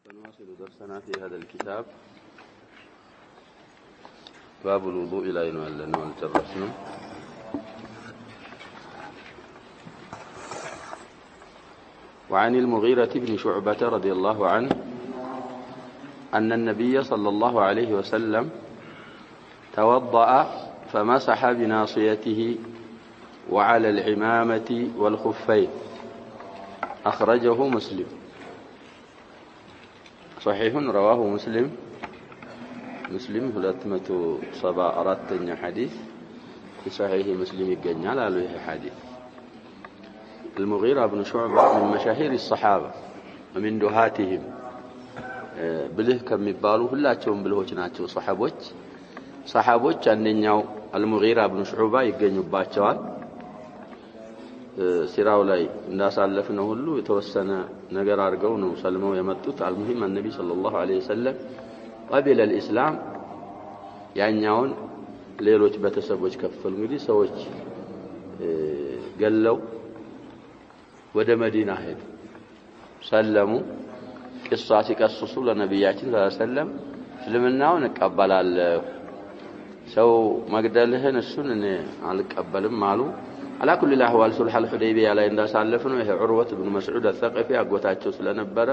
سنواصل درسنا في هذا الكتاب باب الوضوء لا ينوال والجرسنا. وعن المغيرة بن شعبة رضي الله عنه أن النبي صلى الله عليه وسلم توضأ فمسح بناصيته وعلى العمامة والخفين. أخرجه مسلم. صحيح رواه مسلم 274 حديث في صحيح مسلم يقنع على له حديث. المغيرة بن شعبة من مشاهير الصحابة ومن دهاتهم بله كم يبالو ሁላቸውም ብልሆች ናቸው صحابዎች አንደኛው المغيرة بن شعبة ይገኙባቸዋል። ሲራው ላይ እንዳሳለፍነው ሁሉ የተወሰነ ነገር አድርገው ነው ሰልመው የመጡት። አልሙሂም النبي صلى الله عليه وسلم قبل الإسلام ያኛውን ሌሎች በተሰቦች ከፈሉ። እንግዲህ ሰዎች ገለው ወደ መዲና ሄዱ፣ ሰለሙ። ቂሷ ሲቀስሱ ለነብያችን ሰለላሁ ዐለይሂ ወሰለም እስልምናውን እቀበላለሁ፣ ሰው መግደልህን እሱን እኔ አልቀበልም አሉ። على كل الأحوال صلح الحديبية لا يندسالفنو ይሄ ዑርወት ብን መስዑድ አልሰቀፊ አጎታቸው ስለነበረ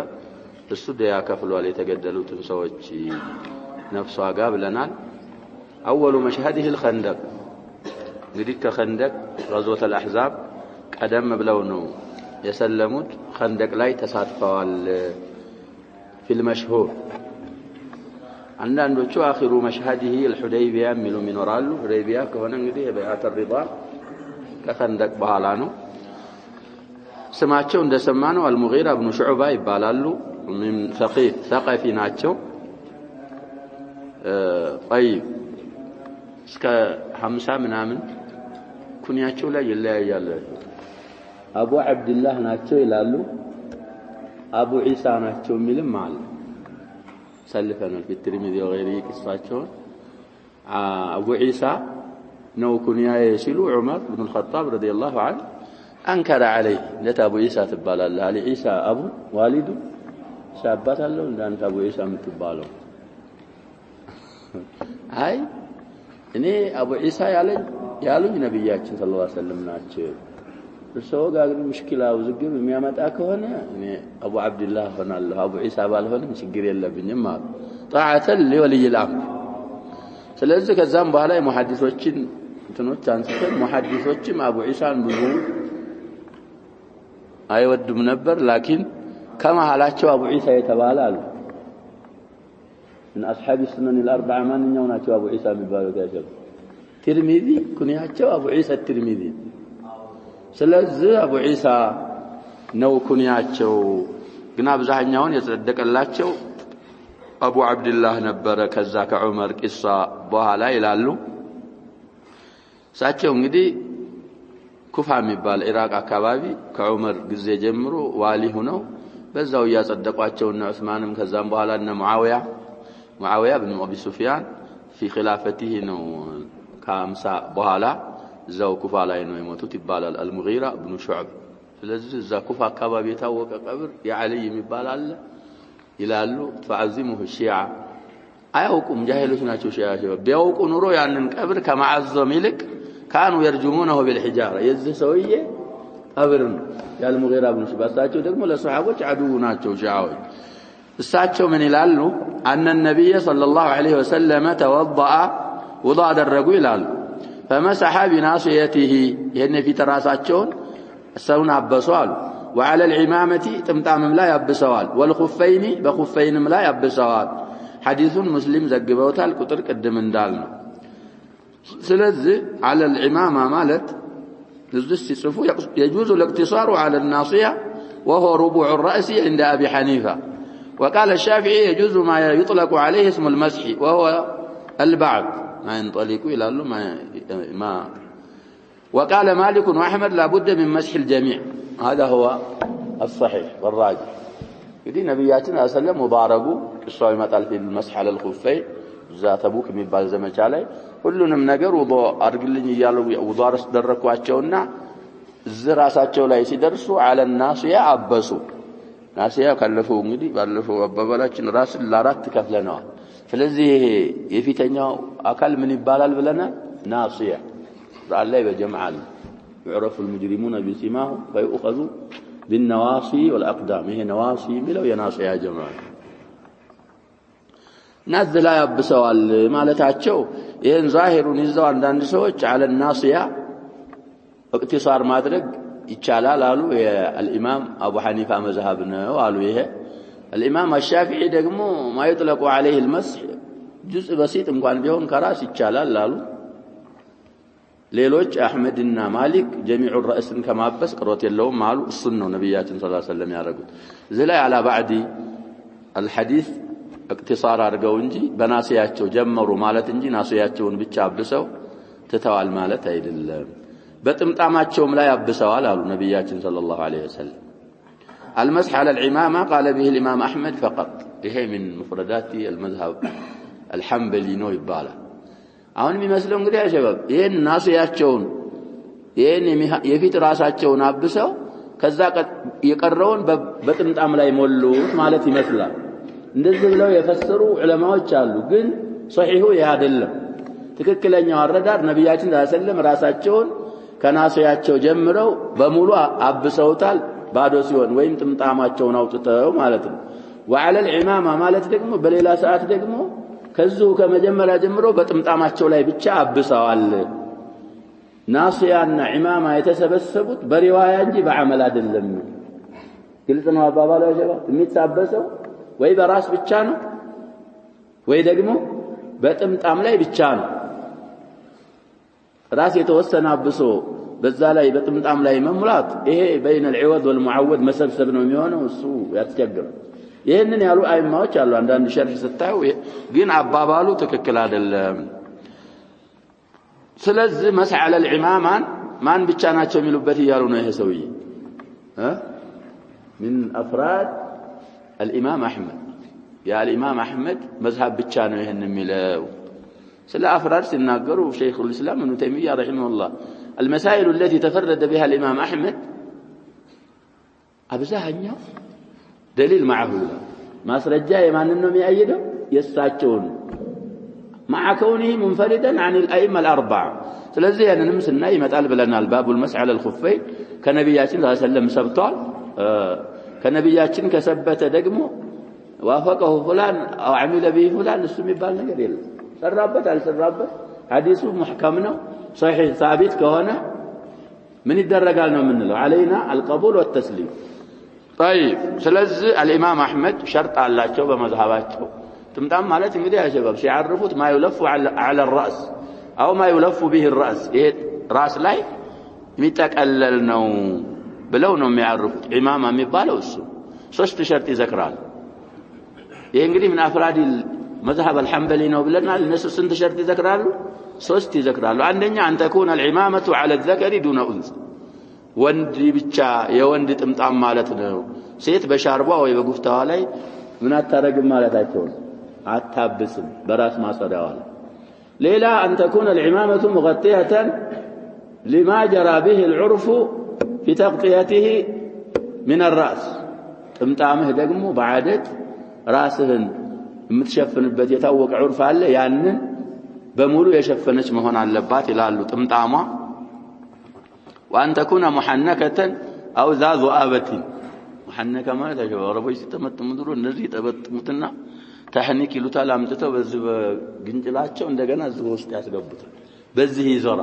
እሱ ደያ ከፍሏል የተገደሉትን ሰዎች ነፍሱ አጋ ብለናል። أول مشهده الخندق እንግዲህ ከخندق غزوة الأحزاب ቀደም ብለው ነው የሰለሙት። خندق ላይ ተሳትፈዋል። في المشهور አንዳንዶቹ آخر مشهده الحديبية የሚሉ ይኖራሉ። ሁደይቢያ ከሆነ እንግዲህ በአተ الرضا ከخندق በኋላ ነው። ስማቸው እንደሰማነው المغيرة بن شعبة ይባላሉ። من ثقيف ናቸው። طيب እስከ 50 ምናምን ኩንያቸው ላይ ይለያያል። አቡ አብዱላህ ናቸው ይላሉ፣ አቡ ኢሳ ናቸው የሚልም አለ። ሰልፈናል في الترمذي وغيره قصاቸው አቡ ኢሳ ነው ኩንያዬ ሲሉ ዑመር ብን الخطاب رضي الله عنه አንከረ عليه ለታ አቡ ኢሳ ትባላለህ አለ። ኢሳ አቡ ዋሊዱ ሻባት አለው እንዳንተ አቡ ኢሳ የምትባለው። አይ እኔ አቡ ኢሳ ያሉኝ ነብያችን ሰለላሁ ዐለይሂ ወሰለም ናቸው። እርሶ ጋር ግን ሙሽኪላው ዝግብ የሚያመጣ ከሆነ እኔ አቡ አብዱላህ ሆናለሁ፣ አቡ ኢሳ ባልሆንም ችግር የለብኝም አሉ። ጣዓተን ለወልይ الامر። ስለዚህ ከዛም በኋላ የሙሐዲሶችን እንትኖች አንስተን ሙሐዲሶችም አቡ ኢሳን ብዙ አይወዱም ነበር። ላኪን ከመሃላቸው አቡ ኢሳ የተባለ አሉ። من اصحاب السنن الاربعه ማንኛው ናቸው አቡ ኢሳ የሚባለው? ያጀብ ትርሚዚ ኩንያቸው አቡ ኢሳ ትርሚዚ። ስለዚህ አቡ ኢሳ ነው ኩንያቸው። ግን አብዛኛውን የተደቀላቸው አቡ አብዱላህ ነበረ ከዛ ከዑመር ቂሳ በኋላ ይላሉ። ሳቸው እንግዲህ ኩፋ የሚባል ኢራቅ አካባቢ ከዑመር ጊዜ ጀምሮ ዋሊ ሆነው በዛው ያጸደቋቸውና ዑስማንም ከዛም በኋላ እና ሙአዊያ ብን አቢ ሱፊያን في خلافته ነው ከ50 በኋላ እዛው ኩፋ ላይ ነው የሞቱት ይባላል። المغيرة بن شعبة። ስለዚህ እዛ ኩፋ አካባቢ የታወቀ ቀብር የዓሊ የሚባል አለ ይላሉ። فعظمه الشيعة አያውቁም፣ ጃሂሎች ናቸው ሺዓ። ቢያውቁ ኑሮ ያንን ቀብር ከማዕዘም ይልቅ كانوا يرجمونه بالحجارة። የዚህ ሰውዬ ቀብር ነው المغيرة بن شعبة። እሳቸው ደግሞ ለሰሃቦች አድው ናቸው ሺዓዎች። እሳቸው ምን ይላሉ? أن النبي صلى الله عليه وسلم توضأ وضوء አደረጉ ይላሉ። فمسح بناصيته ይሄን ፊት ራሳቸውን ሰውን አበሰዋል። وعلى العمامة ጥምጣምም ላይ አብሰዋል። والخفين በخفيንም ላይ አብሰዋል። ሐዲሱን ሙስሊም ዘግበውታል። ቁጥር ቅድም እንዳልነው። ስለዚህ على العمامة ማለት እዚህ ሲጽፉ يجوز الاقتصار على الناصية وهو ربع الرأس عند أبي حنيفة. وقال الشافعي يجوز ما يطلق عليه اسم المسح وهو البعض ما ينطلق إلى ما. وقال مالك وأحمد لا بد من مسح الجميع. هذا هو الصحيح والراجح. يدي نبياتنا صلى الله عليه وسلم مباركوا قصوا يمثل في المسح على الخفين ذات ابوك የሚባል ዘመቻ ላይ ሁሉንም ነገር ውዱእ አድርግልኝ እያሉ ውዱእ አስደረኳቸውና ራሳቸው ላይ ሲደርሱ على الناصية አበሱ። ናሲያ ካለፈው እንግዲህ ባለፈው አባባላችን ራስን ለአራት ከፍለናል ስለዚህ የፊተኛው አካል ምን ይባላል ብለናል ናሲያ الله بجمع يعرف المجرمون بسماهم فيؤخذوا بالنواصي والأقدام هي نواصي ملو يناصي يا جماعة نزل يبسوال مالتاچو ይሄን ዛሂሩን ይዘው አንዳንድ ሰዎች على الناصية اقتصار ማድረግ ይቻላል አሉ የኢማም አቡ ሐኒፋ መዝሐብ ነው አሉ ይሄ الامام الشافعي ደግሞ ما يطلق عليه المسح جزء بسيط እንኳን ቢሆን ከራስ ይቻላል አሉ ሌሎች አህመድና ማሊክ جميع الرأسን ከማበስ ቅሮት የለውም አሉ እሱን ነው ነብያችን ሰለላሁ ዐለይሂ ወሰለም ያደረጉት እዚህ ላይ على بعد الحديث اقتصار አድርገው እንጂ በናሲያቸው ጀመሩ ማለት እንጂ ናሲያቸውን ብቻ አብሰው ተተዋል ማለት አይደለም በጥምጣማቸውም ላይ አብሰዋል አሉ ነብያችን ሰለላሁ ዐለይሂ ወሰለም المسح على العمامة قال به الإمام أحمد فقط ይሄ من مفردات المذهب الحنبلي ነው ይባላል አሁን የሚመስለው እንግዲህ አሸባብ ይሄን ናሲያቸውን ይሄን የፊት ራሳቸውን አብሰው ከዛ የቀረውን በጥምጣም ላይ ሞሉት ማለት ይመስላል እንደዚህ ብለው የፈሰሩ ዑለማዎች አሉ ግን ሶሒሁ ያ አይደለም ትክክለኛው አረዳድ ነብያችን ሰለላሁ ዐለይሂ ወሰለም ራሳቸውን ከናሲያቸው ጀምረው በሙሉ አብሰውታል ባዶ ሲሆን ወይም ጥምጣማቸውን አውጥተው ማለት ነው وعلى العمامة ማለት ደግሞ በሌላ ሰዓት ደግሞ ከዚሁ ከመጀመሪያ ጀምሮ በጥምጣማቸው ላይ ብቻ አብሰዋል ናሲያና ኢማማ የተሰበሰቡት በሪዋያ እንጂ በአመል አይደለም ግልጽ ነው አባባሉ አጀባ የሚታበሰው ወይ በራስ ብቻ ነው ወይ ደግሞ በጥምጣም ላይ ብቻ ነው ራስ የተወሰነ አብሶ በዛ ላይ በጥምጣም ላይ መሙላት ይሄ بين العوض والمعوض መሰብሰብ ነው የሚሆነው እሱ ያስቸግራል ይሄንን ያሉ አይማዎች አሉ አንዳንድ ሸርህ ስታዩ ግን አባባሉ ትክክል አይደለም ስለዚህ مسح على العمامة ማን ብቻ ናቸው የሚሉበት ይያሉ ነው ይሄ ሰውዬ من افراد الامام احمد يا الامام احمد مذهب ብቻ ነው ይሄን የሚለው ስለ አፍራድ ሲናገሩ شيخ الاسلام ابن تيميه رحمه الله المسائل التي تفرد بها الامام احمد ابزاهኛው دليل معه ማስረጃ የማንን ነው የሚያይደው የሳቸውን مع كونه منفردا عن الائمه الاربعه ስለዚህ ያንንም ስናይ ይመጣል ብለናል باب المسح على الخفين ከነብያችን ሰለላሁ ዐለይሂ ወሰለም ሰብቷል ከነብያችን ከሰበተ ደግሞ وافقه فلان او عمل به فلان እሱ የሚባል ነገር የለም ሰራበት አልሰራበት ሐዲሱ محكم ነው صحيح ثابت ከሆነ ምን ይደረጋል ነው የምንለው علينا القبول والتسليم طيب ስለዚህ الامام احمد شرط አላቸው በመዝሐባቸው ጥምጣም ማለት እንግዲህ ያሸባብ ሲያርፉት ما يلف على الراس او ما يلف به الراس ይሄ ራስ ላይ የሚጠቀለል ነው ብለው ነው የሚያርፉት ኢማማ የሚባለው እሱ ሶስት ሸርጥ ይዘክራል ይሄ እንግዲህ ምን አፍራዲ مذهب الحنبلي ነው ብለናል እነሱ ስንት ሸርጥ ይዘክራሉ ሶስት ይዘክራሉ አንደኛ أن تكون العمامة على الذكر دون أنثى ወንድ ብቻ የወንድ ጥምጣም ማለት ነው ሴት በሻርቧ ወይ በጉፍታዋ ላይ ምን አታረግም ማለታቸው አታብስም በራስ ማሰሪያዋ ሌላ أن تكون العمامة مغطية لما جرى به العرف في تغطيته من الرأس ጥምጣምህ ደግሞ በዓደት ራስህን የምትሸፍንበት የታወቀ ዑርፍ አለ ያንን በሙሉ የሸፈነች መሆን አለባት ይላሉ ጥምጣሟ وأن تكون محنكة أو ذا ذؤابة محنكة ማለት አረቦች ሲተመጥሙ ድሮ እነዚህ ተበጥሙትና ተህኒክ ይሉታል አምጥተው በዚህ በግንጭላቸው እንደገና እዚህ ውስጥ ያስገቡታል በዚህ ይዞራ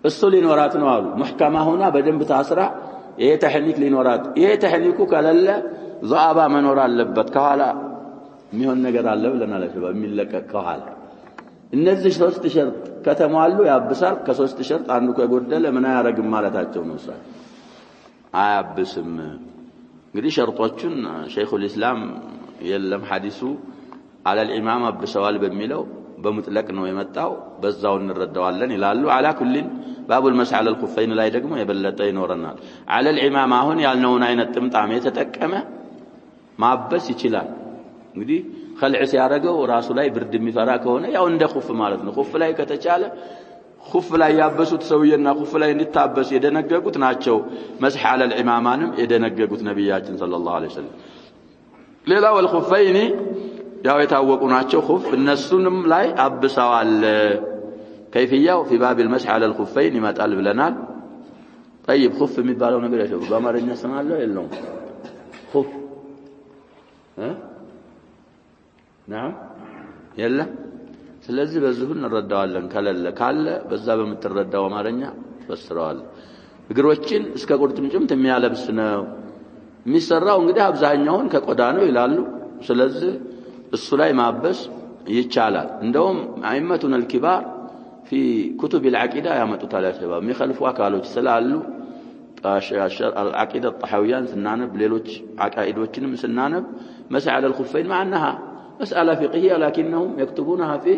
እሱ ሊኖራት ነው አሉ محكمة ሆና በደንብ ታስራ ይሄ ተህኒክ ሊኖራት ይሄ ተህኒኩ ከሌለ ذؤابة መኖር አለበት ከኋላ የሚሆን ነገር አለ ብለናል አሸባብ የሚለቀቅ ከኋላ እነዚህ ሶስት ሸርጥ ከተሟሉ ያብሳል ከሶስት ሸርጥ አንዱ ከጎደለ ምን ያረግም ማለታቸው ነው ሳ አያብስም እንግዲህ ሸርጦቹን ሸይኹ الاسلام የለም ሐዲሱ على الامام አብሰዋል በሚለው በመጥለቅ ነው የመጣው በዛው እንረዳዋለን ይላሉ على كل باب المسح على الخفين ላይ ደግሞ የበለጠ ይኖርናል على الامام አሁን ያልነውን አይነት ጥምጣም የተጠቀመ ማበስ ይችላል እንግዲህ خلع ሲያረጋው ራሱ ላይ ብርድ የሚፈራ ከሆነ ያው እንደ ኹፍ ማለት ነው ኹፍ ላይ ከተቻለ ኹፍ ላይ ያበሱት ሰውየና ኹፍ ላይ እንዲታበስ የደነገጉት ናቸው መስህ على العمامانም የደነገጉት ነብያችን ሰለላሁ ዐለይሂ ወሰለም ሌላው الخفين ያው የታወቁ ናቸው ኹፍ እነሱንም ላይ አብሰዋል كيفية في باب المسح على الخفين ይመጣል ብለናል طيب خف የሚባለው ነገር ያለው በአማርኛ ስም አለው የለውም خف نعم يلا ስለዚህ በዚሁ እንረዳዋለን ካለ በዛ በመተረዳው አማርኛ ተፈስረዋል እግሮችን እስከ ቁርጭምጭምት የሚያለብስ ነው የሚሰራው እንግዲህ አብዛኛውን ከቆዳ ነው ይላሉ ስለዚህ እሱ ላይ ማበስ ይቻላል እንደውም አይመቱን الكبار في كتب العقيدة ያመጡታል ያ شباب የሚخالፉ አካሎች ስላሉ العقيدة الطحاويان سنانب ሌሎች አቃኢዶችንም ስናነብ مسح على الخفين مع انها مسألة فقهية لكنهم يكتبونها في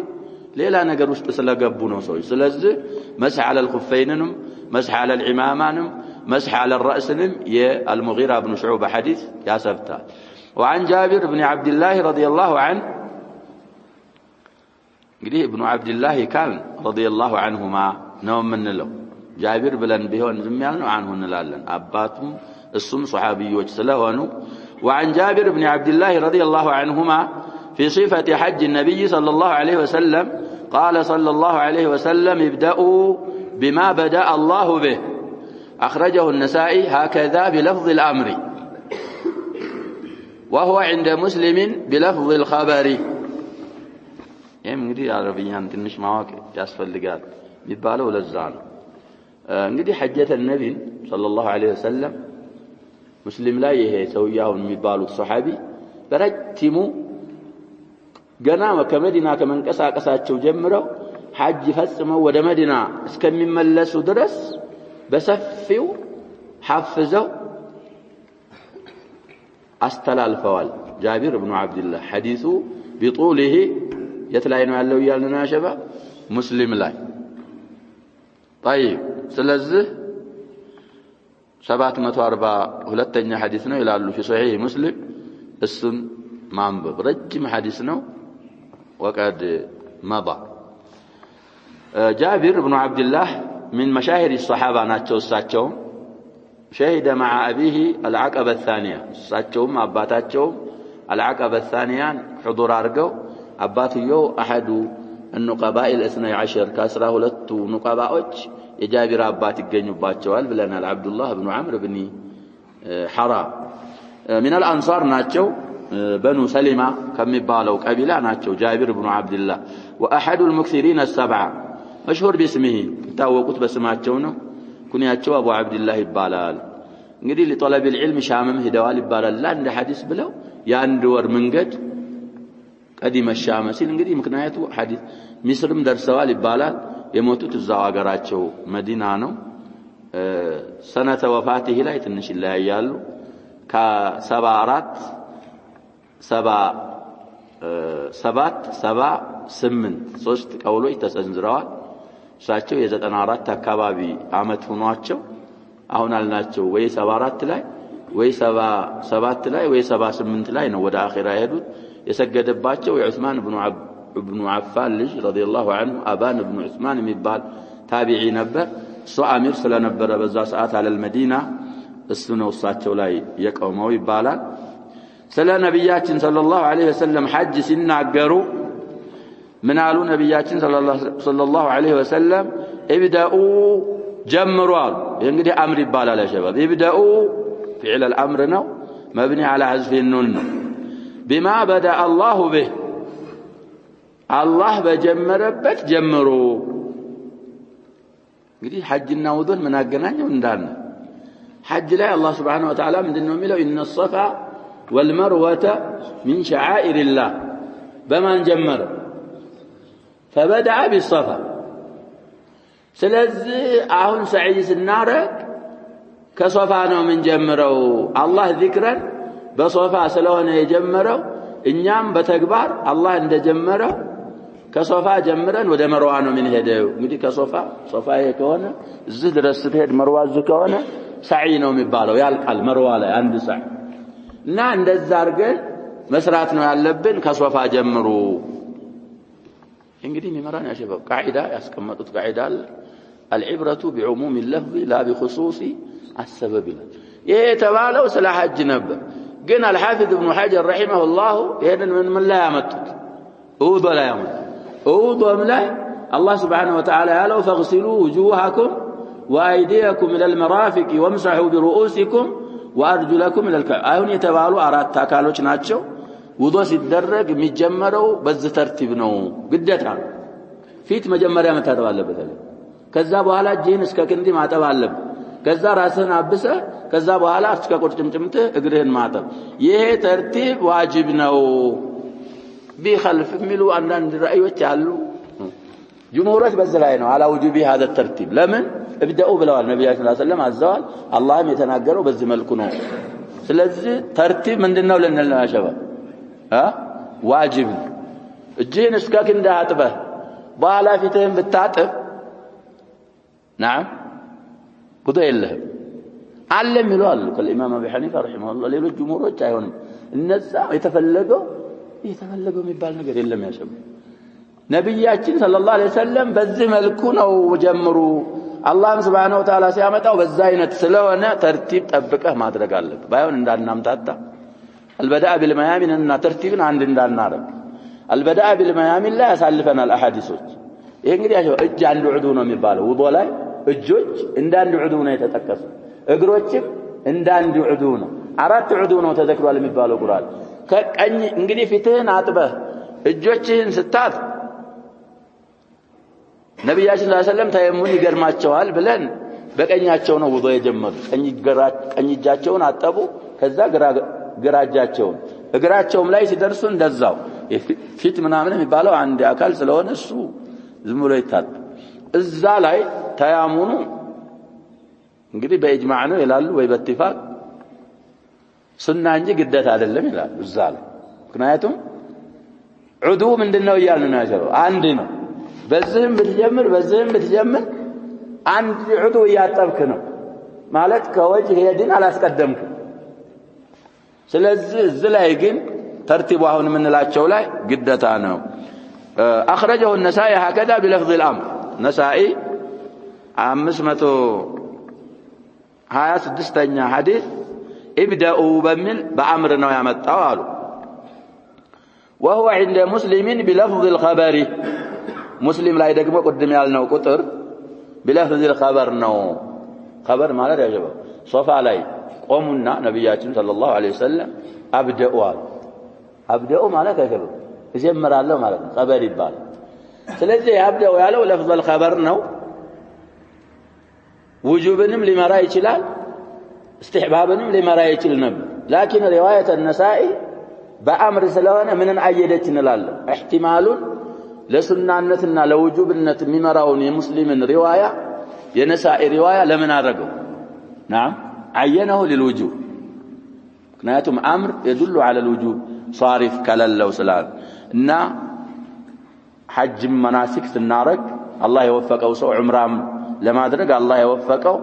ليلة نقر وسط سلقبونه سوي سلزه مسح على الخفينهم مسح على العمامانهم مسح على الرأسنم يا المغيرة بن شعوبة حديث يا سبتا وعن جابر بن عبد الله رضي الله عنه قريه ابن عبد الله كان رضي الله عنهما نوم من له جابر بلن بيهون زميالنا عنه نلالن أباتهم السم صحابي وجسلهونه وعن جابر بن عبد الله رضي الله عنهما في صفة حج النبي صلى الله عليه وسلم قال صلى الله عليه وسلم ابدأوا بما بدأ الله به أخرجه النسائي هكذا بلفظ الأمر وهو عند مسلم بلفظ الخبر እንግዲህ አረብኛን ትንሽ ማወቅ ያስፈልጋል የሚባለው ለዛ ነው እንግዲህ ሐጀተ ነብይ ሰለላሁ ዐለይሂ ወሰለም ሙስሊም ላይ ይሄ ሰውያውን የሚባሉት ሱሐቢ በረጅሙ ገና ከመዲና ከመንቀሳቀሳቸው ጀምረው ሐጅ ፈጽመው ወደ መዲና እስከሚመለሱ ድረስ በሰፊው ሐፍዘው አስተላልፈዋል ጃቢር ኢብኑ አብዱላህ ሐዲሱ بطوله يتلاي ነው ያለው ይያልና ሸባ ሙስሊም ላይ طيب ስለዚህ 742ኛ ሐዲስ ነው ይላሉ في صحيح مسلم እሱን ማንበብ ረጅም ሐዲስ ነው وقد مضى جابر بن عبد الله من مشاهير الصحابة ናቸው እሳቸው شهد مع أبيه العقبة الثانية እሳቸውም አባታቸውም العقبة الثانية حضور አድርገው አባትየው أحد النقباء الاثني عشر كاسرة ሁለቱ نقباءዎች የጃቢር አባት ይገኙባቸዋል ብለናል عبد الله بن عمرو بن حرام من الأنصار ናቸው بنو سلمة ከሚባለው ቀቢላ ናቸው جابر بن عبد الله وأحد المكثرين السبعة مشهور باسمه ታወቁት በስማቸው ነው ኩንያቸው አቡ አብዱላህ ይባላል እንግዲህ ለطلب العلم ሻምም ሄደዋል ይባላል ለአንድ ሐዲስ ብለው የአንድ ወር መንገድ ቀዲመ ሻም ሲል እንግዲህ ምክንያቱ ሐዲስ ሚስርም ደርሰዋል ይባላል የሞቱት እዛው ሀገራቸው መዲና ነው ሰነተ ወፋቲህ ላይ ትንሽ ይለያያሉ ከ74 78 ሶስት ቀውሎች ተሰንዝረዋል እሳቸው የ94 አካባቢ አመት ሆኗቸው አሁን አልናቸው ወይ 74 ላይ ወይ 77 ላይ ወይ 78 ላይ ነው ወደ አኺራ ሄዱት የሰገደባቸው የዑስማን ኢብኑ አፋን ልጅ ረዲየላሁ ዐንሁ አባን ኢብኑ ዑስማን የሚባል ታቢዒ ነበር እሱ አሚር ስለነበረ በዛ ሰዓት አለል መዲና እሱ ነው እሳቸው ላይ የቆመው ይባላል ስለ ነብያችን ሰለላሁ ዐለይሂ ወሰለም ሐጅ ሲናገሩ ምን አሉ ነብያችን ሰለላሁ ዐለይሂ ወሰለም ኢብዳኡ جمروا እንግዲህ አምር ይባላል يا شباب ابدأوا فعل الامر ነው مبني على حذف النون بما بدأ الله به الله በጀመረበት ጀምሩ እንግዲህ ሐጅና ውዱን ምን አገናኘው እንዳለ ሐጅ ላይ አላህ Subhanahu Wa Ta'ala ምንድነው የሚለው ان الصفا والمروه من شعائر الله በማን ጀመረ فبدأ بالصفا ስለዚህ አሁን ሰዒድ ስናረግ ከሶፋ ነው ምን ጀምረው አላህ ዚክረን በሶፋ ስለሆነ የጀመረው እኛም በተግባር አላህ እንደጀመረው ከሶፋ ጀምረን ወደ መርዋ ነው ምን ሄደው እንግዲህ ከሶፋ ከሆነ እዚህ ድረስ ስትሄድ መርዋ እዚህ ከሆነ ሰዒ ነው የሚባለው ያልቃል መርዋ ላይ አንድ ሰዒ እና እንደዛ አድርገን መስራት ነው ያለብን ከሶፋ ጀምሩ እንግዲህ ሚመራን ያሸበው ቃዒዳ ያስቀመጡት ቃዒዳ العبرة بعموم اللفظ لا بخصوص السبب ይሄ የተባለው ስለ ሐጅ ነበር ግን الحافظ ابن حجر رحمه الله ይሄንን ምን ላይ ያመጡት ውዱ ላይ ያመጡት ውዱም ላይ الله سبحانه وتعالى ያለው فاغسلوا وجوهكم وأيديكم إلى المرافق وامسحوا برؤوسكم وأرجلكم إلى الكعبين አሁን የተባሉ አራት አካሎች ናቸው ውዱ ሲደረግ የሚጀመረው በዚህ ተርቲብ ነው ግዴታ ፊት መጀመሪያ መታጠብ አለበት ከዛ በኋላ እጅህን እስከ ክንዲ ማጠብ አለበት ከዛ ራስህን አብሰ ከዛ በኋላ እስከ ቁርጭምጭምትህ እግርህን ማጠብ ይሄ ተርቲብ ዋጅብ ነው ቢخلف ሚሉ አንዳንድ ራእዮች አሉ ጅምሁሮች በዚህ ላይ ነው على وجوب هذا الترتيب ለምን ابدأوا ብለዋል ነብያችን ሰለላሁ ዐለይሂ ወሰለም አዘዋል አላህም የተናገረው በዚህ መልኩ ነው ስለዚህ ተርቲብ ምንድነው ለነል አሸባ ዋጅብ እጅህን እስከ ክንዲ አጥበህ በኋላ ፊትህን ብታጥብ نعم ውዱ የለህም አለም ይላል ከኢማም አቡ ሐኒፋ ረሂመሁላህ ሌሎች ጅምሁሮች አይሆንም እነዛ የተፈለገው የሚባል ነገር የለም ያሸባ ነብያችን ሰለላሁ ዐለይሂ ወሰለም በዚህ መልኩ ነው ጀምሩ አላህም Subhanahu Wa Ta'ala ሲያመጣው በዛ አይነት ስለሆነ ተርቲብ ጠብቀህ ማድረግ አለብህ ባይሆን እንዳናምታታ البداء بالميامن እና ተርቲብን አንድ እንዳናረግ البداء بالميامن ላይ ያሳልፈናል አሐዲሶች ይሄ እንግዲህ ያው እጅ አንድ ዑዱ ነው የሚባለው ውዱ ላይ እጆች እንደ አንድ ዑዱ ነው የተጠቀሱ እግሮችም እንደ አንድ ዑዱ ነው አራት ዑዱ ነው ተዘክሯል የሚባለው ቁርአን ከቀኝ እንግዲህ ፊትህን አጥበህ እጆችህን ስታጥ ነብያችን ሰለላሁ ዐለይሂ ወሰለም ተየሙን ይገርማቸዋል ብለን በቀኛቸው ነው ውዱ የጀመሩ ቀኝ እጃቸውን አጠቡ ከዛ ግራ እጃቸውን እግራቸውም ላይ ሲደርሱ እንደዛው ፊት ምናምን የሚባለው አንድ አካል ስለሆነ እሱ ዝም ብሎ ይታጥ እዛ ላይ ተያሙኑ እንግዲህ በእጅማዕ ነው ይላሉ ወይ በኢትፋቅ ሱና እንጂ ግዴታ አይደለም ይላሉ እዛ ላይ ምክንያቱም ዑዱ ምንድነው ይያልን ነው ያጀረው አንድ ነው በዚህም ብትጀምር አንድ ዑዱ ያጠብክ ነው ማለት ከወጅህ ሄድን አላስቀደምክም ስለዚህ እዚህ ላይ ግን ተርቲቡ አሁን ምንላቸው ላይ ግዴታ ነው أخرجه النسائي هكذا بلفظ الأمر نسائي 526 حديث ابدأوا بمن بأمرنا يمتعوا قالوا وهو عند مسلم بلفظ الخبر مسلم لا يدقم قدم يالنا قطر بلفظ الخبر نو خبر ما لا يجب صفا علي قومنا نبياتنا صلى الله عليه وسلم أبدأوا ما لا يجب ይጀምራለሁ ማለት ነው خبر ይባላል ስለዚህ ያብደው ያለው ለፍظ الخبر ነው وجوبንም ሊመራ ይችላል استحبابንም ሊመራ ይችል ነበር لكن روايه النسائي በአምር ስለሆነ ምንን አየደች እንላለን احتمالን ለሱናነትና ለውጁብነት የሚመራውን የሙስሊምን ሪዋያ የነሳኢ ሪዋያ ለምን አረገው نعم عينه للوجوب ምክንያቱም አምር يدل على الوجوب صارف كلለው ስላል እና ሐጅ መናሲክ ስናረግ አላህ የወፈቀው ሰው ዑምራም ለማድረግ አላህ የወፈቀው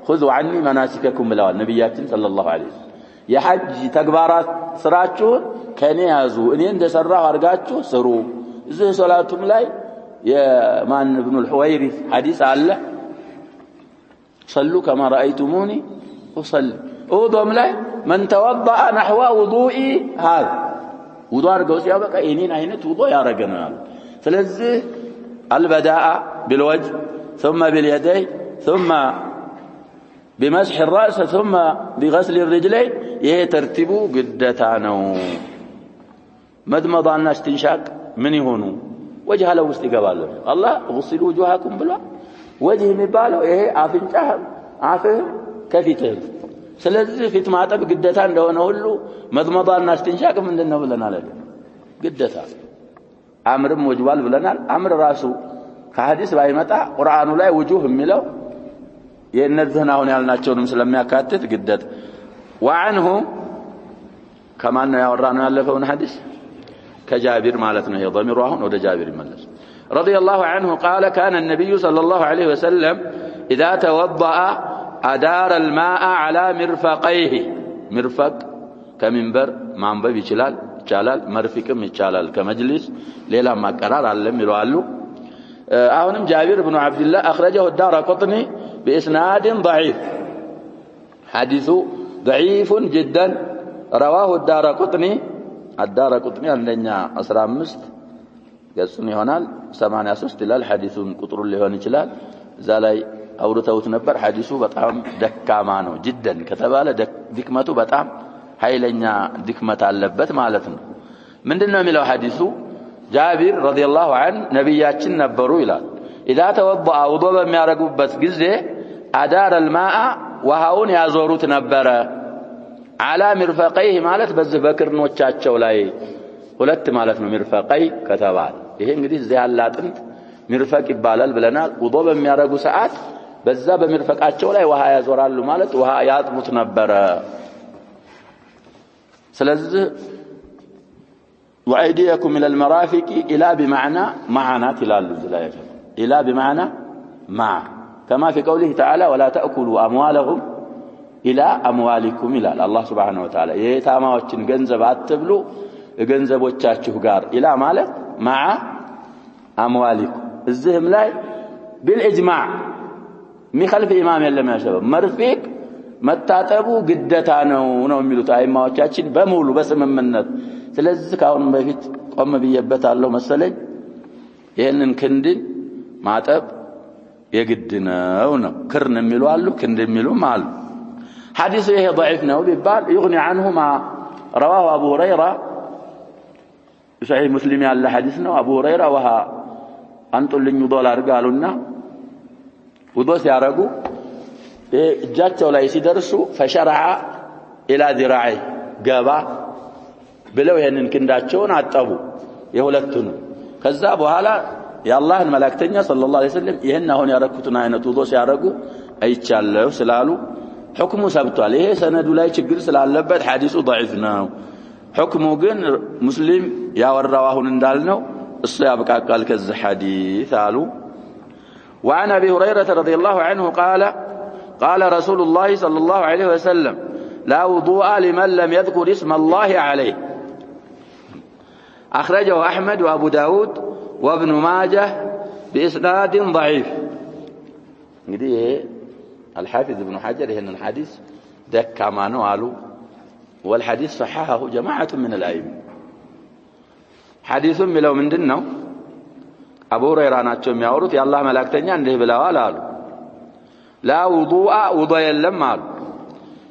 خذوا عني مناسككم ብለዋል ነብያችን ሰለላሁ ዐለይሂ ወሰለም የሐጅ ተግባራት ስራችሁን ከኔ ያዙ እኔ እንደሰራው አርጋችሁ ስሩ እዚህ ሶላቱም ላይ የማን ኢብኑ الحويرث ሐዲስ አለ صلوا كما رأيتموني أصلي ውዱም ላይ من توضأ نحو وضوئي هذا ውዱ አርገው ሲያበቃ የኔን አይነት ውዱ ያረገናል ስለዚህ البداء بالوجه ثم باليدين ثم بمسح الرأس ثم بغسل الرجلين ይሄ ተርቲቡ ግዴታ ነው መድመዳና استنشاق ምን ይሆኑ ወጅህ አለ ውስጥ ይገባል አላህ غسلوا وجوهكم ብሏል ወጅህ የሚባለው ይሄ አፍንጫህ አፍህ ከፊትህ ስለዚህ ፊት ማጠብ ግዴታ እንደሆነ ሁሉ መድመዳና استنشاق ምንድነው ብለናል ግዴታ አምርም ወጅባል ብለናል አምር ራሱ ከሐዲስ ባይመጣ ቁርአኑ ላይ وجوه የሚለው የነዚህን አሁን ያልናቸውንም ስለሚያካትት ግዴታ وعنه كمان ያወራነው ያለፈውን ሐዲስ كجابر مالتنا هي ضمير واحد وده جابر يملس رضي الله عنه قال كان النبي صلى الله عليه وسلم إذا توضأ أدار الماء على مرفقيه مرفق كمنبر منبر يشلال مرفقم يشلال كمجلس ليلا ما قرار علم يروالو أهونم جابر بن عبد الله أخرجه الدارقطني بإسناد ضعيف حديث ضعيف جدا رواه الدارقطني عندنا 15 قصني هنا 83 ይላል ሐዲሱን ቁጥሩን ሊሆን ይችላል እዛ ላይ አውርተውት ነበር ሐዲሱ በጣም ደካማ ነው جدا ከተባለ ድክመቱ በጣም ኃይለኛ ድክመት አለበት ማለት ነው ምንድነው የሚለው ሐዲሱ ጃቢር ረዲየላሁ ዐን ነብያችን ነበሩ ይላል اذا توضأ وضوء በሚያረጉበት ጊዜ አዳር الماء ውሃውን ያዞሩት ነበር على مرفقيه ማለት በዚህ በክርኖቻቸው ላይ ሁለት ማለት ነው مرفقي ከተባለ ይሄ እንግዲህ እዚህ ያለ አጥንት مرفق ይባላል ብለናል ውዱእ በሚያረጉ ሰዓት በዛ በሚርፈቃቸው ላይ ውሃ ያዞራሉ ማለት ውሃ ያጥሙት ነበር ስለዚህ وأيديكم إلى المرافق إلى بمعنى معنات إلى بمعنى مع كما في قوله تعالى ولا تأكلوا أموالهم إلى أموالكم إلى الله سبحانه وتعالى يتاماዎችን ገንዘብ አትብሉ ገንዘቦቻችሁ ጋር إلى ማለት مع أموالكم الزهم لا بالإجماع مخالف إمام የለም يا شباب مرفق መታጠቡ ግዴታ ነው የሚሉት አይማዎቻችን በሙሉ በስምምነት ስለዚህ ካሁን በፊት ቆም ብየበታለሁ መሰለኝ ይሄንን ክንድን ማጠብ የግድ ነው ክርን የሚሉ አሉ ክንድ የሚሉም አሉ حديث ይሄ ضعيف ነው ቢባል يغني عنه ما رواه أبو هريرة صحيح مسلم ያለ ሐዲስ ነው አቡ ሁረይራ ወሃ አንጡልኝ ዶላር ጋሉና ውዱእ ሲያረጉ እጃቸው ላይ ሲደርሱ فشرع الى ذراعي ገባ ብለው ይሄንን ክንዳቸውን አጠቡ የሁለቱን ከዛ በኋላ የአላህን መላእክተኛ ሰለላሁ ዐለይሂ ወሰለም ይሄን አሁን ያረኩትን አይነት ውዱእ ሲያረጉ አይቻለው ስላሉ حكሙ ሰብቷል ይሄ ሰነዱ ላይ ችግር ስላለበት ሐዲሱ ضعيف ነው حكሙ ግን ሙስሊም ያወራው አሁን እንዳልነው እሱ ያብቃቃል ከዚህ ሐዲስ አሉ وعن ابي هريره رضي الله عنه قال رسول الله صلى الله عليه وسلم لا وضوء لمن لم يذكر اسم الله عليه أخرجه أحمد وأبو داود وابن ماجه بإسناد ضعيف الحافظ ابن حجر هنا الحديث دكا ما نوالو والحديث صححه جماعة من الأئمة حديث ملو من دنو أبو هريرة ناتشم يورث يا الله ملاكتني عنده بلا ولا لا وضوء يلم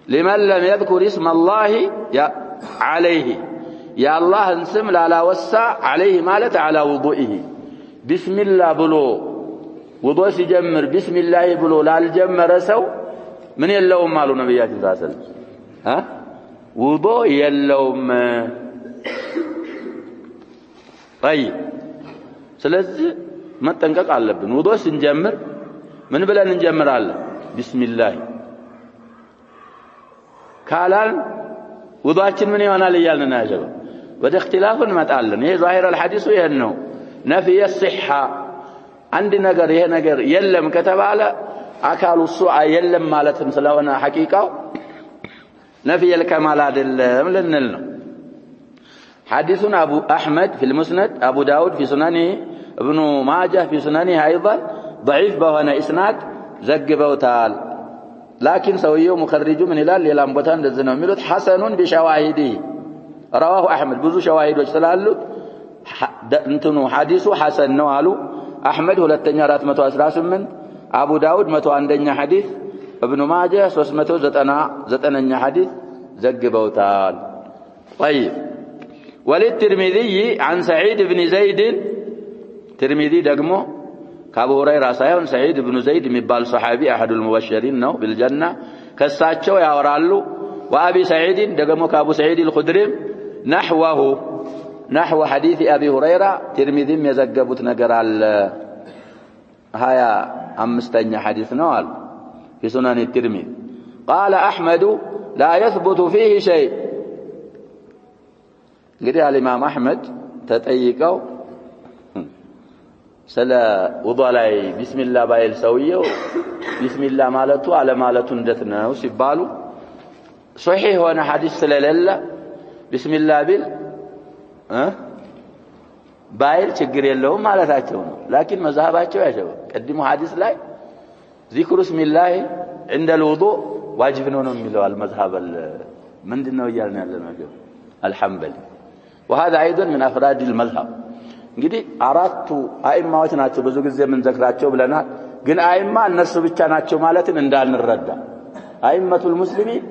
لمن لم يذكر اسم الله عليه يا الله انسم لا وسع عليه مالت على وضوئه بسم الله بلو وضوء سيجمر بسم الله بلو لا الجمر سو من يلوم مالو نبيات صلى الله عليه وسلم وضوء يلوم طيب ስለዚህ መጠንቀቅ አለብን ውዱእ ስንጀምር ምን ብለን እንጀምራለን ቢስሚላህ ካላል ውዱአችን ምን ይሆናል ይያልን ናጀባ ወደ اختلاف እንመጣለን ይሄ ዛሂር الحديث ይሄ ነው ነፍይ الصحة አንድ ነገር ይሄ ነገር የለም ከተባለ አካሉ ሱዓ የለም ማለትም ስለሆነ ሐቂቃው ነፍይ الكمال አይደለም ልንል ነው حديثنا أبو أحمد في المسند أبو داود في سننه ابن ماجه في سننه أيضا ضعيف بهنا إسناد زقبوتال لكن سويه مخرج من هلال للأنبتان دزنهم ملوت حسن بشواهده رواه أحمد بذو شواهد وجسلالو انتنو حديثه حسن نوالو أحمد هو للتنيارات 118 أبو داود 101 حديث ابن ماجه 390 حديث زقبوتال طيب وللترمذي عن سعيد بن زيد ترمذي دقمو كابو هريرة سايون سعيد بن زيد مبال صحابي أحد المبشرين نو بالجنة كساتشو يورالو وأبي سعيد دقمو كابو سعيد الخدري نحو حديث أبي هريرة ترمذي يزقبت نقرال هيا أمستني حديث نوال في سنن الترمذي قال أحمد لا يثبت فيه شيء እንግዲህ الإمام أحمد ተጠይቀው ስለ ውዱእ ላይ ቢስሚላህ ባይል ሰውየው ቢስሚላህ ማለቱ አለ ማለቱ እንዴት ነው ሲባሉ ሶሒህ ሆነ ሐዲስ ስለሌለ ቢስሚላህ ቢል ባይል ችግር የለውም ማለታቸው ነው ላኪን መዝሐባቸው ያሸው ቀድሞ ሐዲስ ላይ ዚክሩ ስሚላህ عند الوضوء واجب ነው የሚለው المذهب ምንድነው ይያልን ያለ ነው الحنبلي وهذا ايضا من افراد المذهب እንግዲህ አራቱ አይማዎች ናቸው ብዙ ጊዜ ምን ዘክራቸው ብለናል ግን አይማ እነሱ ብቻ ናቸው ማለትን እንዳንረዳ አይመቱል ሙስሊሚን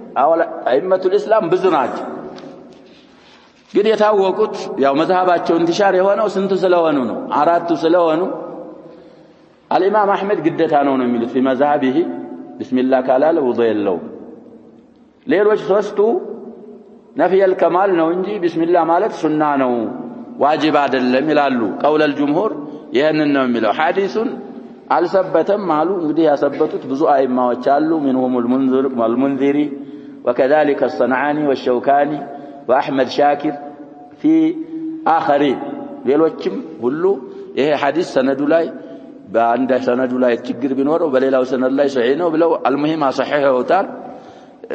አይመቱል እስላም ብዙ ናቸው ግን የታወቁት ያው መዝሐባቸው እንትሻር የሆነው ስንቱ ስለሆኑ ነው አራቱ ስለሆኑ الامام احمد ግዴታ ነው የሚሉት في مذهبه بسم الله ካላለ ውዱእ የለው ሌሎች ሶስቱ ነፍይ الكمال ነው እንጂ بسم الله ማለት ሱና ነው ዋጅብ አይደለም ይላሉ ቀውል الجمهور ይሄንን ነው የሚለው ሐዲሱን አልሰበተም አሉ እንግዲህ ያሰበቱት ብዙ አይማዎች አሉ منهم المنذري وكذلك الصنعاني والشوكاني واحمد شاكر في اخرين ሌሎችም ሁሉ ይሄ ሐዲስ ሰነዱ ላይ በአንድ ሰነዱ ላይ ችግር ቢኖረው በሌላው ሰነድ ላይ ሶሒህ ነው ብለው المهم አصححውታል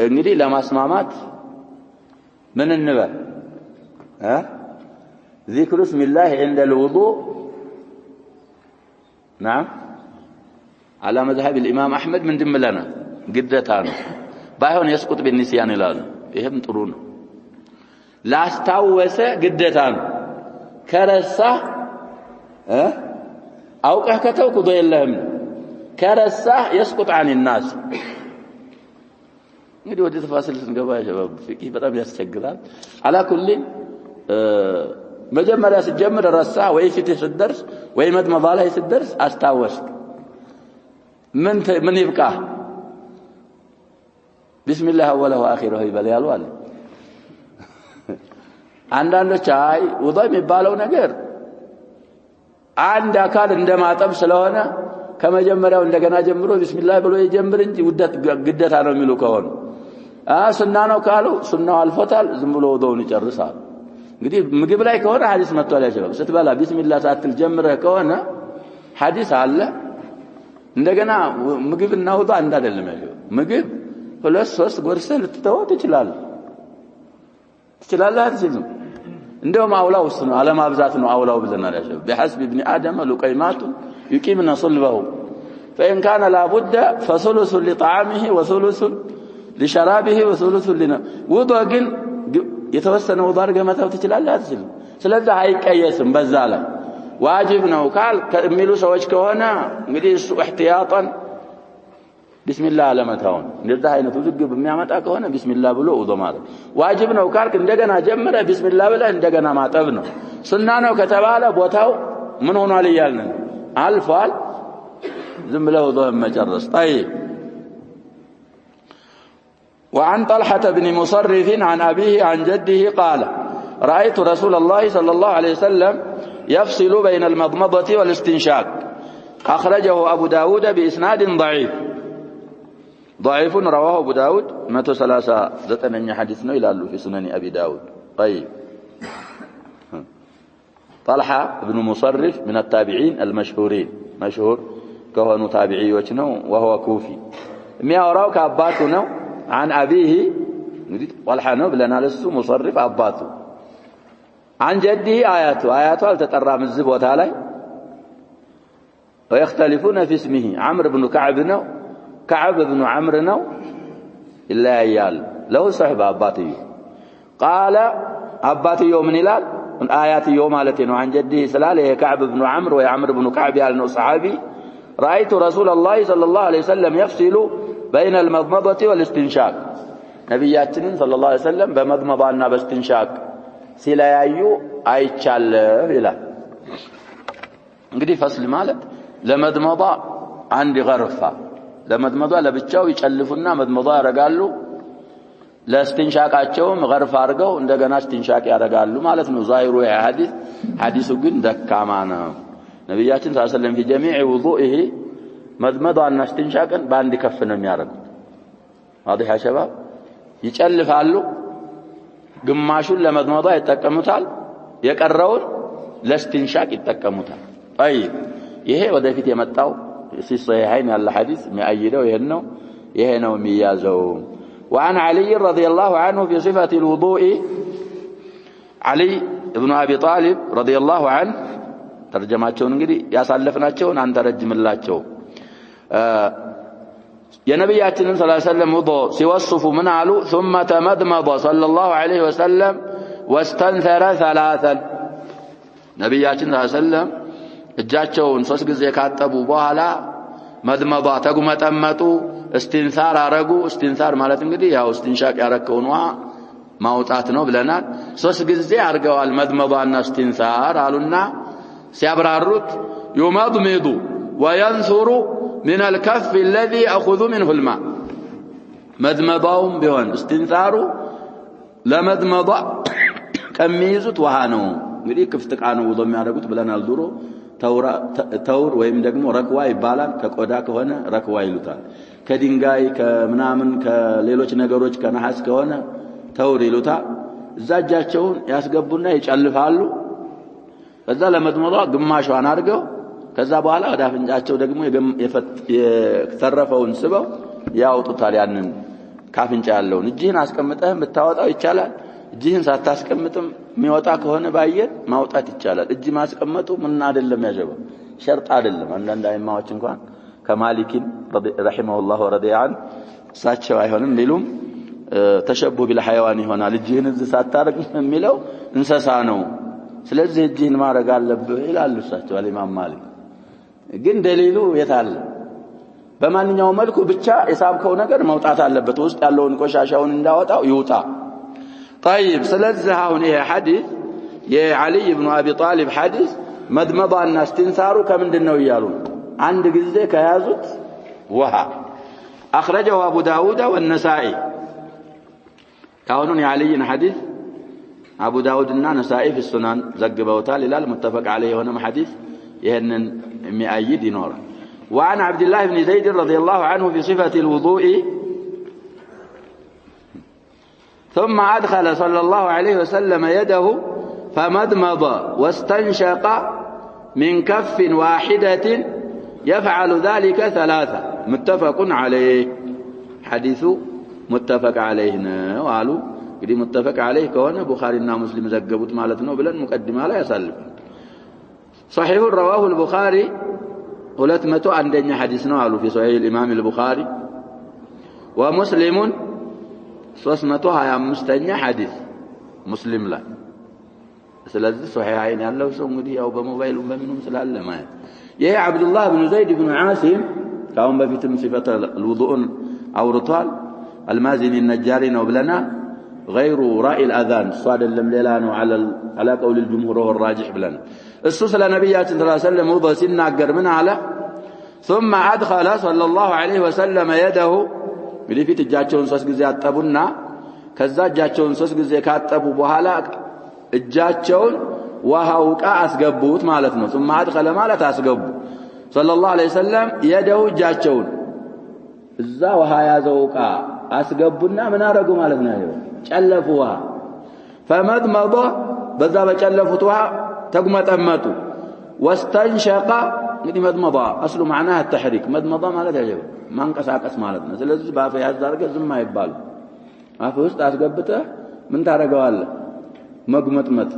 እንግዲህ ለማስማማት ምን እንበል ذكر اسم الله عند الوضوء نعم على مذهب الامام احمد من دملنا ግዴታ ነው ባይሆን يسقط بالنسيان ይላሉ ይሄም ጥሩ ነው ላስታወሰ ግዴታ ነው ከረሳ አውቀህ ከተውኩ ዶየለህም ከረሳ يسقط عن الناس እንግዲህ ወደ ተፋሲል ስንገባ ሸባብ ፍቂህ በጣም ያስቸግራል على كل መጀመሪያ ሲጀምር ረሳ ወይ ፊት ሲደርስ ወይ መድመባ ላይ ሲደርስ አስታወስክ ምን ይብቃ بسم الله اوله واخره ይበል ያሉ አለ አንዳንዶች አይ ውዱእ የሚባለው ነገር አንድ አካል እንደማጠብ ስለሆነ ከመጀመሪያው እንደገና ጀምሮ ቢስሚላህ ብሎ ይጀምር እንጂ ግዴታ ነው የሚሉ ከሆነ ሱና ነው ካሉ ሱናው አልፎታል ዝም ብሎ ውዱእን ይጨርሳል እንግዲህ ምግብ ላይ ከሆነ ሐዲስ መጥቷል ያሸባብ ስትበላ ቢስሚላህ ሳትል ጀምረህ ከሆነ ሐዲስ አለ እንደገና ምግብና ውዱእ አንድ አይደለም ያለው ምግብ ሁለት ሶስት ጎርሰህ ልትተወው ትችላለህ አትችልም እንደውም አውላው እሱ ነው አለማብዛት ነው አውላው ብለናል ያሸባብ بحسب ابن ادم لقيمات يقيمنا صلبه فان كان لا بد فثلث لطعامه وثلث لشرابه وثلث لنا ውዱእ ግን የተወሰነ ውዱእ አድርገህ መተው ትችላለህ አትችልም ስለዚህ አይቀየስም በዛ ላይ ዋጅብ ነው ካል ከሚሉ ሰዎች ከሆነ እንግዲህ እሱ احتياطا بسم الله ለመተውን እንደዛ አይነቱ ዝግብ የሚያመጣ ከሆነ بسم الله ብሎ ውዱእ ማለት ዋጅብ ነው ካልክ እንደገና ጀምረ بسم الله ብለህ እንደገና ማጠብ ነው ሱና ነው ከተባለ ቦታው ምን ሆኗል ይያልን አልፏል ዝም ብለው ውዱእ መጨረስ طيب وعن طلحة بن مصرف عن أبيه عن جده قال رأيت رسول الله صلى الله عليه وسلم يفصل بين المضمضة والاستنشاق أخرجه أبو داود بإسناد ضعيف رواه أبو داود 139 حديثنا إلى في سنن أبي داود طيب طلحة بن مصرف من التابعين المشهورين مشهور كونه تابعي وجنه وهو كوفي مياوراو كأباتنا عن أبيه طلحة بلنا لسه مصرف أباته عن جده آياته التترى من الزبوة عليه ويختلفون في اسمه عمرو بن كعب بن عمرو إلا عيال له صحبة أباتي قال أباتي من إلال من آيات يوم التي عن جده سلاله كعب بن عمرو وعمرو بن كعب يعني صحابي رأيت رسول الله صلى الله عليه وسلم يفصل بين المضمضة والاستنشاق نبياتنا صلى الله عليه وسلم بمضمضة باستنشاق ሲለያዩ አይቻለሁ ይላል እንግዲህ ፈስል ማለት ለመድመዳ አንድ ገርፋ ለመድመዳ ለብቻው ይጨልፉና መድመዳ ያረጋሉ ለስቲንሻቃቸውም ገርፋ አድርገው እንደገና ስቲንሻቅ ያረጋሉ ማለት ነው ዛሂሩ ሐዲሱ ግን ደካማ ነው ነብያችን ሰለላሁ ዐለይሂ ወሰለም في جميع وضوئه መድመዳና ስቲንሻቅን በአንድ ከፍ ነው የሚያረጉት واضح يا شباب ይጨልፋሉ ግማሹን ለመድመዳ ይተቀሙታል የቀረውን ለስቲንሻቅ ይተቀሙታል طيب ይሄ ወደፊት የመጣው ሲሰሃይን ያለ ሐዲስ የሚያይደው ይሄ ነው የሚያዘው وعن علي رضي الله عنه في صفة الوضوء علي ابن أبي طالب رضي الله عنه ተርጀማቸውን እንግዲህ ያሳለፍናቸውን አንተ ረጅምላቸው የነብያችንን ሰለላሁ ዐለይሂ ወሰለም ውዱእ ሲወስፉ ምን አሉ ثم تمضمض صلى الله عليه وسلم واستنثر ثلاثا ነብያችን ሰለላሁ ዐለይሂ ወሰለም እጃቸውን 3 ጊዜ ካጠቡ በኋላ መድመዷ ተጉመጠመጡ እስቲንሳር አረጉ እስቲንሳር ማለት እንግዲህ ያው እስቲንሻቅ ያረከውን ውሃ ማውጣት ነው ብለናል 3 ጊዜ አርገዋል መድመዷና እስቲንሳር አሉና ሲያብራሩት يمضمض وينثر من الكف الذي يأخذ منه الماء مدمضاهم بهون استنثاروا لمدمضا كميزت وهانو እንግዲህ ክፍት ቃኑ ውዶ የሚያደርጉት ብለናል ድሮ ተውር ወይም ደግሞ ረክዋ ይባላል ከቆዳ ከሆነ ረክዋ ይሉታል ከድንጋይ ከምናምን ከሌሎች ነገሮች ከነሐስ ከሆነ ተውር ይሉታል እዛጃቸውን ያስገቡና ይጨልፋሉ ከዛ ለመድመዷ ግማሿን አድርገው ከዛ በኋላ ወደ አፍንጫቸው ደግሞ የተረፈውን ስበው ያወጡታል ያንን ካፍንጫ ያለውን እጅህን አስቀምጠህም ብታወጣው ይቻላል እጅህን ሳታስቀምጥም የሚወጣ ከሆነ ባየር ማውጣት ይቻላል እጅ ማስቀመጡ ምን አይደለም ያጀበ ሸርጥ አይደለም አንዳንድ አይማዎች እንኳን ከማሊኪን ረሂመሁላህ ወረዲያን ሳቸው አይሆንም ቢሉም ተሸቡህ ቢልሐይዋን ይሆናል እጅህን ሳታረግ የሚለው እንሰሳ ነው ስለዚህ እጅህን ማረግ አለብህ ይላሉ ሳቸው ኢማም ማሊክ ግን ደሊሉ የታለ በማንኛው መልኩ ብቻ የሳብከው ነገር መውጣት አለበት ውስጥ ያለውን ቆሻሻውን እንዳወጣው ይውጣ طيب ስለዚህ አሁን ይሄ ሐዲስ የዓሊ ኢብኑ አቢ ጣሊብ ሐዲስ መድመዷና እስቲንሳሩ ከምንድነው ይያሉ አንድ ጊዜ ከያዙት ውሃ اخرجه ابو داود والنسائي አሁን የዓሊን ሐዲስ አቡ ዳውድና ነሳኢ في السنن ዘግበውታል ይላል متفق عليه ሆነ ሐዲስ ይሄንን የሚያይድ ይኖራል وعن عبد الله بن زيد رضي الله عنه في صفة الوضوء ثم أدخل صلى الله عليه وسلم يده فمضمض واستنشق من كف واحدة يفعل ذلك 3 متفق عليه حديث متفق عليه وقالوا قد متفق عليه كونه بخارينا مسلم زغبوت معناتنا بلن مقدمه لا يسالف صحيح رواه البخاري 201 حديث ነው አሉ في صحيح الامام البخاري ومسلم 325 حديث مسلم لا ስለዚህ ሶሒሃይን ያለው ሰው እንግዲህ ያው በሞባይሉ በምንም ስላለ ማለት ይሄ አብዱላህ ኢብኑ ዘይድ ኢብኑ ዓሲም ካሁን በፊትም ሲፈተ الوضوء አውርቷል المازني النجاري ነው ብለና غير راء الاذان صادلم ሌላ ነው على قول الجمهور والراجح ብለና እሱ ስለ ነብያችን ሰለላሁ ዐለይሂ ወሰለም ውዱእ ሲናገር ምን አለ ثم ادخل صلى الله عليه وسلم يده ቢልፊት እጃቸውን 3 ጊዜ አጠቡና ከዛ እጃቸውን 3 ጊዜ ካጠቡ በኋላ እጃቸውን ውሃው ቃ አስገቡት ማለት ነው ثم ادخل ማለት አስገቡ صلى الله عليه وسلم يده እጃቸውን እዛ ውሃ ያዘው ቃ አስገቡና ምን አረጉ ማለት ነው ጨለፉ ውሃ فمضمض በዛ በጨለፉት ውሃ ተጉመጠመጡ واستنشق እንግዲህ መድመዷ اصله معناها التحريك መድመዷ ማለት ያጀበ ማንቀሳቀስ ማለት ነው ስለዚህ ባፈ ያዛርገ ዝም አይባል አፈ ውስጥ አስገብተህ ምን ታረጋዋለህ መጉመጥመጥ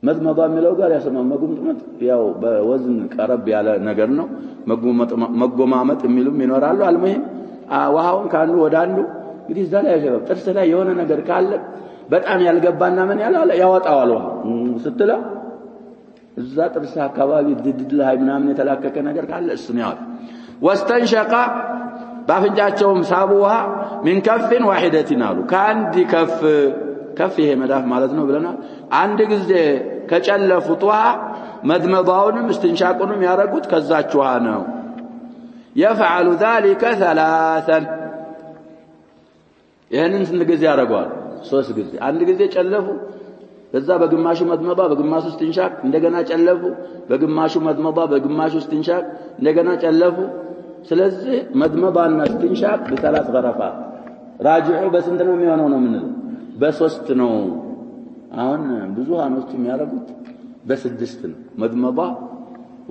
መድመዷ የሚለው ጋር ያሰማው መጉመጥመጥ ያው በወዝን ቀረብ ያለ ነገር ነው መጎማመጥ የሚሉም ይኖራሉ አልሙሂም ውሃውን ካንዱ ወደ አንዱ እንግዲህ እዛ ላይ ያጀበ ጥርስ ላይ የሆነ ነገር ካለ በጣም ያልገባና ምን ያላለ ያወጣዋል ውሃ ስትለው እዛ ጥርስ አካባቢ ድድድ ላይ ምናምን የተላከከ ነገር ካለ እሱ ነው ያወጣ واستنشق ባፍንጫቸውም ሳቡ ውሃ من كف واحدة አሉ ከአንድ ከፍ ይሄ መዳፍ ማለት ነው ብለናል አንድ ጊዜ ከጨለፉት ውሃ መድመዷውንም استنشاقንም ያረጉት ከዛች ውሃ ነው يفعل ذلك 3 ይሄንን ስንት ጊዜ ያረጋዋል 3 ጊዜ አንድ ጊዜ ጨለፉ በዛ በግማሹ መድመዷ በግማሹ استنشاق እንደገና ጨለፉ በግማሹ መድመዷ በግማሹ استنشاق እንደገና ጨለፉ ስለዚህ መድመዷና استنشاق በ3 غرفات راجعው በስንት ነው የሚሆነው ነው ምን በ3 ነው አሁን ብዙሃኖች የሚያረጉት በ6 ነው መድመዷ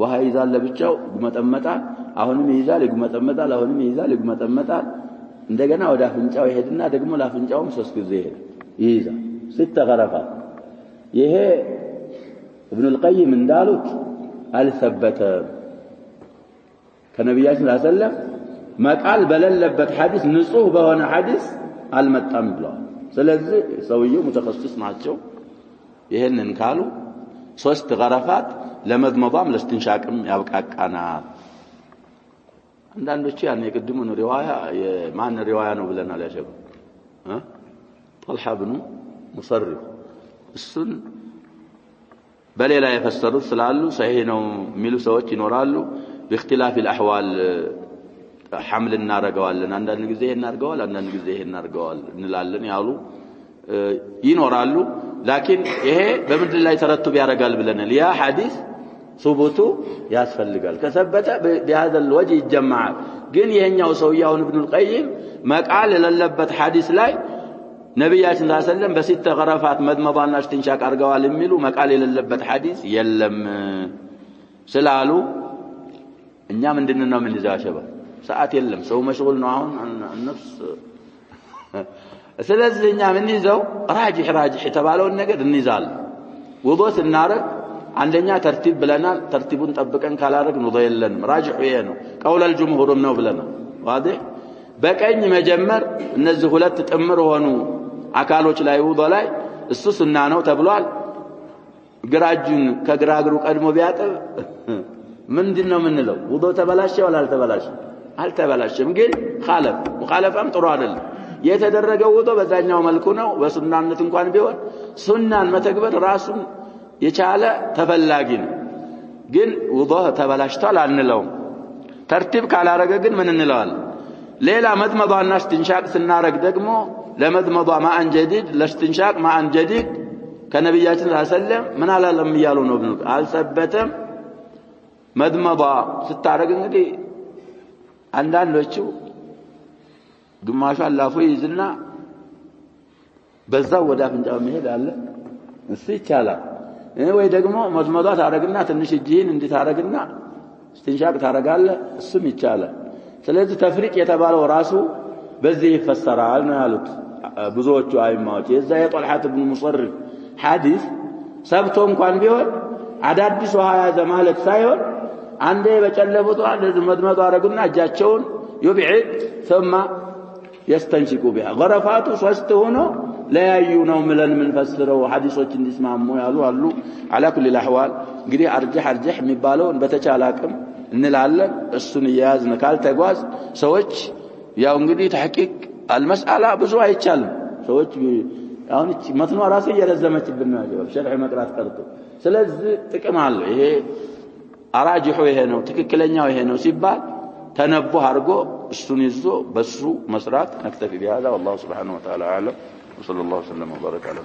ውሃ ይዛል ለብቻው ይመጠመጣል አሁንም ይዛል ይመጠመጣል አሁንም ይዛል ይመጠመጣል እንደገና ወደ አፍንጫው ይሄድና ደግሞ ለአፍንጫውም 3 ጊዜ ይሄዳል ይይዛል 6 غرفات ይሄ ابن القيم እንዳሉት አልሰበተም ከነብያችን ሰለላሁ መቃል በሌለበት ሐዲስ ንጹህ በሆነ ሐዲስ አልመጣም ብለዋል ስለዚህ ሰውየው ሙተخصص ናቸው ይሄንን ካሉ ሶስት ገረፋት ለመድመዳም ለስትንሻቅም ያብቃቃናል አንዳንዶች ያን የቅድሙን ሪዋያ የማን ሪዋያ ነው ብለናል ያሸበ طلحه بن مصرف እሱን በሌላ የፈሰሩት ስላሉ ሰሂህ ነው የሚሉ ሰዎች ይኖራሉ باختلاف الاحوال حمل እናረጋዋለን አንዳንድ ጊዜ እናርጋዋል አንዳንድ ጊዜ እናርጋዋል እንላለን ያሉ ይኖራሉ ላኪን ይሄ በምድር ላይ ተረቱብ ያረጋል ብለናል ያ ሐዲስ ثبوتو ያስፈልጋል ከሰበተ بهذا الوجه يجمع ግን ይሄኛው ሰውያው ابن القيم መቃል ለለበት ሐዲስ ላይ ነብያችን ሰለላሁ በሲተ ገረፋት መድመዳና እስትንሻቅ አርጋዋል የሚሉ መቃል ለለበት ሐዲስ የለም ስላሉ እኛ ምንድነው ምን ይዛሸባ ሰዓት የለም ሰው መሽጉል ነው አሁን النفس ስለዚህ እኛ ምን ይዘው ራጅህ የተባለውን ነገር እንይዛል ውዱእ እናረግ አንደኛ ተርቲብ ብለናል ተርቲቡን ጠብቀን ካላረግን ውዱእ የለንም ራጅህ ይሄ ነው ቀውል الجمهور ነው ብለናል واضح በቀኝ መጀመር እነዚህ ሁለት ጥምር ሆኑ አካሎች ላይ ውዱእ ላይ እሱ ሱና ነው ተብሏል ግራጁን ከግራግሩ ቀድሞ ቢያጥብ ምንድነው ምንለው ውዱእ ተበላሸ ወላ አልተበላሸ አልተበላሸም ግን ኻለፍ ሙኻለፋም ጥሩ አይደለም የተደረገው ውዱእ በዛኛው መልኩ ነው በሱናነት እንኳን ቢሆን ሱናን መተግበር ራሱን የቻለ ተፈላጊ ነው ግን ውዱእ ተበላሽቷል አንለው ተርቲብ ካላረገ ግን ምን እንለዋለን ሌላ መድመዳና እስትንሻቅ ስናረግ ደግሞ ለመድመዳ ማአን ጀዲድ ለእስትንሻቅ ማአን ጀዲድ ከነብያችን ሰለላሁ ምን አላለም ይያሉ ነው አልሰበተም መድመዳ ስታረግ እንግዲህ አንዳንዶቹ ግማሹ አላፉ ይዝና በዛው ወደ አፍንጫው መሄድ አለ እሱ ይቻላል ወይ ደግሞ መድመዳ ታረግና ትንሽ እጅህን እንድታረግና እስትንሻቅ ታረጋለህ እሱም ይቻላል ስለዚህ ተፍሪቅ የተባለው ራሱ በዚህ ይፈሰራል ነው ያሉት ብዙዎቹ አይማዎች የዛ የጦልሐት ኢብኑ ሙሰሪፍ ሐዲስ ሰብቶ እንኳን ቢሆን አዳዲስ ወሃያ ማለት ሳይሆን አንዴ በጨለፉት እንደዚህ መድመዱ አረጉና እጃቸውን ይብዒድ ثم يستنشقوا بها غرفات ሶስት ሆኖ ለያዩ ነው ምለን ምንፈስረው ሐዲሶች እንዲስማሙ ያሉ አሉ على كل الاحوال እንግዲህ አርጅህ የሚባለውን በተቻለ አቅም እንላለን እሱን ያዝነ ካልተጓዝ ሰዎች ያው እንግዲህ ተሐቂቅ المساله ብዙ አይቻልም ሰዎች አሁን መትኑ ራሱ እየረዘመችብን ነው ያለው ሸርዕ መቅራት ቀርቶ ስለዚህ ጥቅም አለ ይሄ አራጅሁ ይሄ ነው ትክክለኛው ይሄ ነው ሲባል ተነቦህ አርጎ እሱን ይዞ በሱ መስራት نكتفي بهذا والله سبحانه وتعالى اعلم وصلى الله وسلم وبارك على